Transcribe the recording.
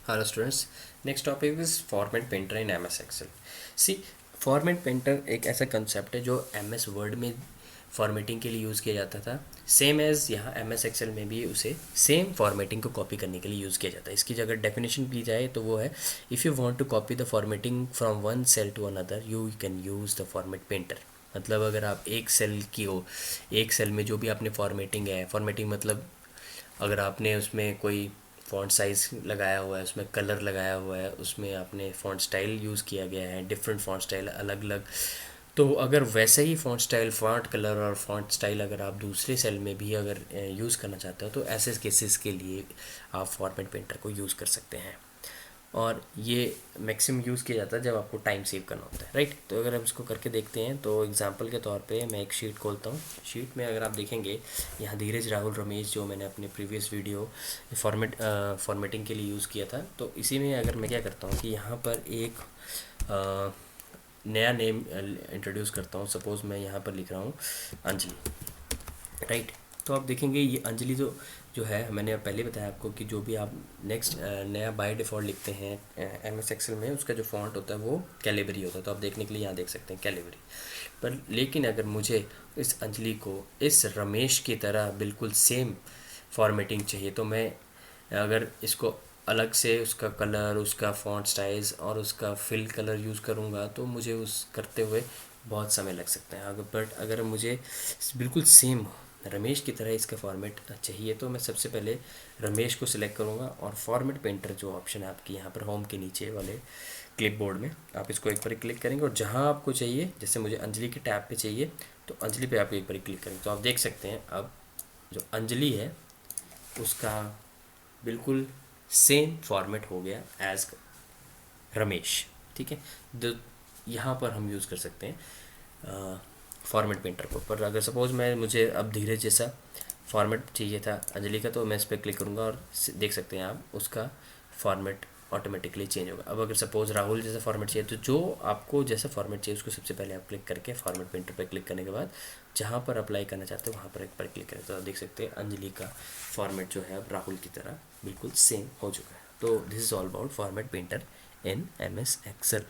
Hello students, next topic is format painter in MS Excel. See, format painter एक ऐसा concept है जो MS word में formatting के लिए यूज़ किया जाता था, सेम एज़ यहाँ MS एक्सेल में भी उसे सेम फॉर्मेटिंग को कॉपी करने के लिए यूज़ किया जाता है। इसकी अगर डेफिनेशन की जाए तो वो है, if you want to copy the formatting from one cell to another you can use the format painter. मतलब अगर आप एक सेल की हो, एक सेल में जो भी आपने फॉर्मेटिंग है, फॉर्मेटिंग मतलब अगर आपने उसमें कोई फ़ॉन्ट साइज़ लगाया हुआ है, उसमें कलर लगाया हुआ है, उसमें आपने फ़ॉन्ट स्टाइल यूज़ किया गया है, डिफरेंट फ़ॉन्ट स्टाइल अलग अलग, तो अगर वैसे ही फ़ॉन्ट स्टाइल, फ़ॉन्ट कलर और फ़ॉन्ट स्टाइल अगर आप दूसरे सेल में भी अगर यूज़ करना चाहते हो तो ऐसे केसेस के लिए आप फॉर्मेट पेंटर को यूज़ कर सकते हैं। और ये मैक्सिमम यूज़ किया जाता है जब आपको टाइम सेव करना होता है, राइट। तो अगर हम इसको करके देखते हैं तो एग्जांपल के तौर पे मैं एक शीट खोलता हूँ। शीट में अगर आप देखेंगे यहाँ धीरज राहुल रमेश जो मैंने अपने प्रीवियस वीडियो फॉर्मेटिंग के लिए यूज़ किया था, तो इसी में अगर मैं क्या करता हूँ कि यहाँ पर एक अ, नया नेम इंट्रोड्यूस करता हूँ। सपोज़ मैं यहाँ पर लिख रहा हूँ अंजलि, राइट। तो आप देखेंगे ये अंजलि जो जो है, मैंने पहले बताया आपको कि जो भी आप नेक्स्ट नया बाय डिफ़ॉल्ट लिखते हैं एम एस एक्सेल में, उसका जो फॉन्ट होता है वो कैलिबरी होता है। तो आप देखने के लिए यहाँ देख सकते हैं कैलिबरी। पर लेकिन अगर मुझे इस अंजलि को इस रमेश की तरह बिल्कुल सेम फॉर्मेटिंग चाहिए तो मैं अगर इसको अलग से उसका कलर, उसका फॉन्ट साइज़ और उसका फिल कलर यूज़ करूँगा तो मुझे उस करते हुए बहुत समय लग सकता है। अगर बट अगर मुझे बिल्कुल सेम रमेश की तरह इसका फॉर्मेट चाहिए तो मैं सबसे पहले रमेश को सिलेक्ट करूँगा और फॉर्मेट पेंटर जो ऑप्शन है आपकी यहाँ पर होम के नीचे वाले क्लिपबोर्ड में, आप इसको एक बार क्लिक करेंगे और जहाँ आपको चाहिए, जैसे मुझे अंजलि के टैब पे चाहिए तो अंजलि पे आप एक बार क्लिक करेंगे तो आप देख सकते हैं अब जो अंजलि है उसका बिल्कुल सेम फॉर्मेट हो गया एज रमेश, ठीक है। तो यहाँ पर हम यूज़ कर सकते हैं फॉर्मेट पेंटर को। पर अगर सपोज़ मुझे अब धीरज जैसा फॉर्मेट चाहिए था अंजलि का, तो मैं इस पर क्लिक करूँगा और देख सकते हैं आप उसका फॉर्मेट ऑटोमेटिकली चेंज होगा। अब अगर सपोज़ राहुल जैसा फॉर्मेट चाहिए तो जो आपको जैसा फॉर्मेट चाहिए उसको सबसे पहले आप क्लिक करके फॉर्मेट पेंटर पर क्लिक करने के बाद जहाँ पर अप्लाई करना चाहते हो वहाँ पर एक बार क्लिक करें तो आप देख सकते हैं अंजलि का फॉर्मेट जो है अब राहुल की तरह बिल्कुल सेम हो चुका है। तो this is all about format painter in MS Excel।